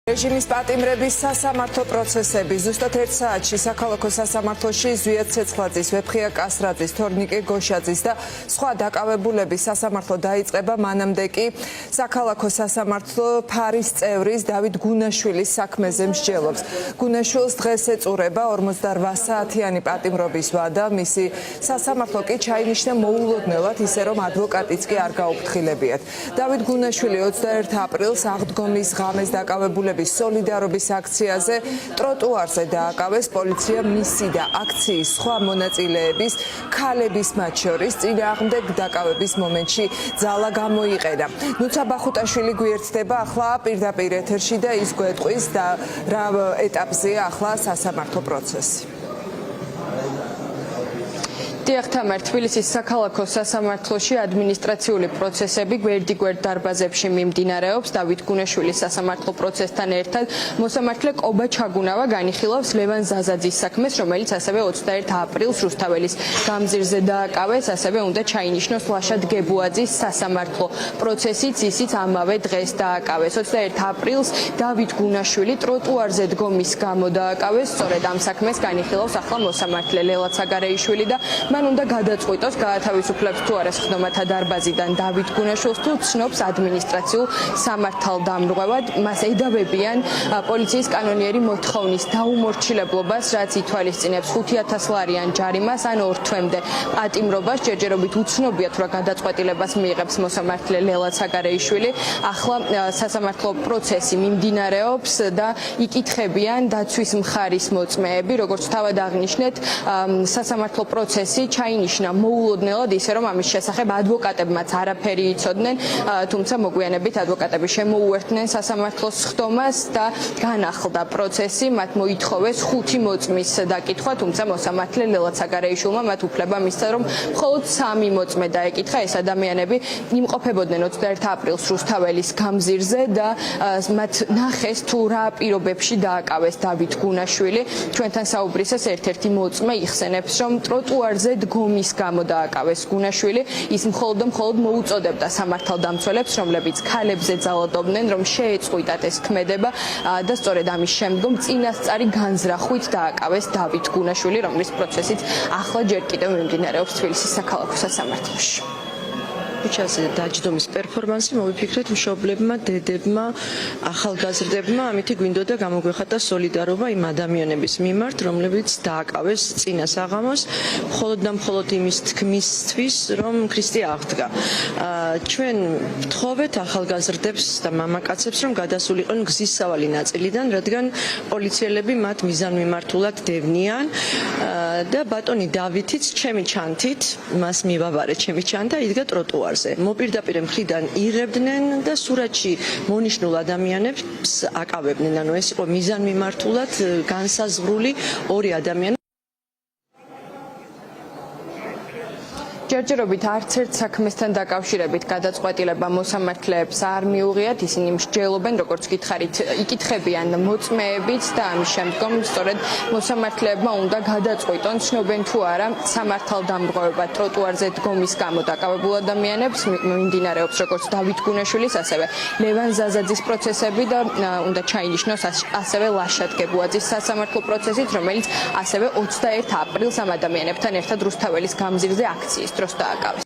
რეჟიმის პატიმრების სასამართლო პროცესები ზუსტად 1 საათში საქალაქო სასამართლოში ზვიად ცეცხლაძის, ვეფხია კასრაძის, თორნიკე გოშაძის და სხვა დაკავებულების სასამართლო დაიწყება, მანამდე კი საქალაქო სასამართლო ფარის წევრის დავით გუნაშვილის საქმეზე მსჯელობს. გუნაშვილს დღეს ეწურება 48 საათიანი პატიმრობის ვადა, მისი სასამართლო კი ჩაინიშნა მოულოდნელად, ისე რომ ადვოკატიც კი არ გაუფრთხილებიათ. დავით გუნაშვილი 21 აპრილს აღდგომის ღამეს დაკავებულების სოლიდარობის აქციაზე ტროტუარზე დააკავეს. პოლიცია მისი და აქციის სხვა მონაწილეების, ქალების მათ შორის წინააღმდეგ დაკავების მომენტში ძალა გამოიყენა. ნუცა ბახუტაშვილი გვიერთდება ახლა პირდაპირ ეთერში და ის გვეტყვის და რა ეტაპზეა ახლა სასამართლო პროცესი. დიახთამარ, თბილისის საქალაქო სასამართლოში ადმინისტრაციული პროცესები გვერდიგვერდ დარბაზებში მიმდინარეობს. დავით გუნაშვილის სასამართლო პროცესთან ერთად მოსამართლე კობა ჩაგუნავა განიხილავს ლევან ზაზაძის საქმეს, რომელიც ასევე 21 აპრილს რუსთაველის გამზირზე დააკავეს, ასევე უნდა ჩაინიშნოს ლაშად გებუაძის სასამართლო პროცესიც, ისიც ამავე დღეს დააკავეს. 21 აპრილს დავით გუნაშვილი ტროტუარზე დგომის გამო დააკავეს, სწორედ ამ საქმეს განიხილავს ახლა მოსამართლე ლელა ცაგარეიშვილი და მან უნდა გადაწყვიტოს გაათავისუფლებს თუ არა სხდომათა დარბაზიდან დავით გუნაშვილს თუ ცნობს ადმინისტრაციულ სამართალდამრღვევად. მას ედავებიან პოლიციის კანონიერი მოთხოვნის დაუმორჩილებლობას, რაც ითვალისწინებს 5,000 ლარიან ჯარიმას ან 2 თვემდე პატიმრობას. ჯერჯერობით უცნობია თუ რა გადაწყვეტილებას მიიღებს მოსამართლე ლელა ცაგარეიშვილი. ახლა სასამართლო პროცესი მიმდინარეობს და იკითხებიან დაცვის მხარის მოწმეები. როგორც თავად აღნიშნეთ, სასამართლო პროცესი ჩაინიშნა მოულოდნელად, ისე რომ ამის შესახებ ადვოკატებმაც არაფერი იცოდნენ, თუმცა მოგვიანებით ადვოკატები შემოუერთდნენ სასამართლოს სხდომას და განახლდა პროცესი. მათ მოითხოვეს 5 მოწმის დაკითხვა, თუმცა მოსამართლე ლელა ცაგარეიშვილმა მათ უფლება მისცა, რომ მხოლოდ 3 მოწმე დაეკითხა. ეს ადამიანები იმყოფებოდნენ 21 აპრილს რუსთაველის გამზირზე და მათ ნახეს თუ რა პირობებში დააკავეს დავით გუნაშვილი. ჩვენთან საუბრისას ერთ-ერთი მოწმე იხსენებს, რომ ტროტუარზე დგომის გამო დააკავეს გუნაშვილი. ის მხოლოდ მოუწოდებდა სამართალდამცველებს, რომლებიც ქალებზე ძალადობდნენ, რომ შეეწყვიტათ ეს ქმედება და სწორედ ამის შემდგომ წინასწარი განზრახვით დააკავეს დავით გუნაშვილი, რომლის პროცესიც ახლა ჯერ კიდევ მიმდინარეობს თბილისის საქალაქო სასამართლოში. უჩასე დაჯდომის პერფორმანსი მოვიფიქრეთ მშობლებმა, დედებმა, ახალგაზრდებმა, ამითი გვინდოდა გამოგვეხატა სოლიდარობა იმ ადამიანების მიმართ, რომლებიც დააკავეს წინა საღამოს, მხოლოდ და მხოლოდ იმის თქმისთვის, რომ ქრისტე აღდგა. ჩვენ ვთხოვეთ ახალგაზრდებს და მამაკაცებს, რომ გადასულიყვნენ გზისავალი ნაწილიდან, რადგან პოლიციელები მათ მიზანმიმართულად დევნიან და ბატონი დავითიც ჩემი ჩანთით, მას მივაბარე ჩემი ჩანთა, იდგა ტროტუარზე. მოპირდაპირ მხრიდან იღებდნენ და სურათში მონიშნულ ადამიანებს აკავებდნენ. ანუ ეს იყო მიზანმიმართულად განსაზღვრული 2 ადამიანი. ჯერჯერობით არც ერთ საქმესთან დაკავშირებით გადაწყვეტილება მოსამართლეებს არ მიუღიათ. ისინი მსჯელობენ, როგორც გითხარით, იკითხებიან მოწმეებით და ამის შემდგომ სწორედ მოსამართლეებმა უნდა გადაწყვიტონ, ცნობენ თუ არა სამართალდამრღვევება ტროტუარზე დგომის გამო დაკავებულ ადამიანებს. მიმდინარეობს როგორც დავით გუნაშვილის, ასევე ლევან ზაზაძის პროცესები და უნდა ჩაინიშნოს ასევე ლაშად გებუაძის სასამართლო პროცესიც, რომელიც ასევე 21 აპრილს ამ ადამიანებთან ერთად რუსთაველის გამზირზე აქციის დროს დააკავეს.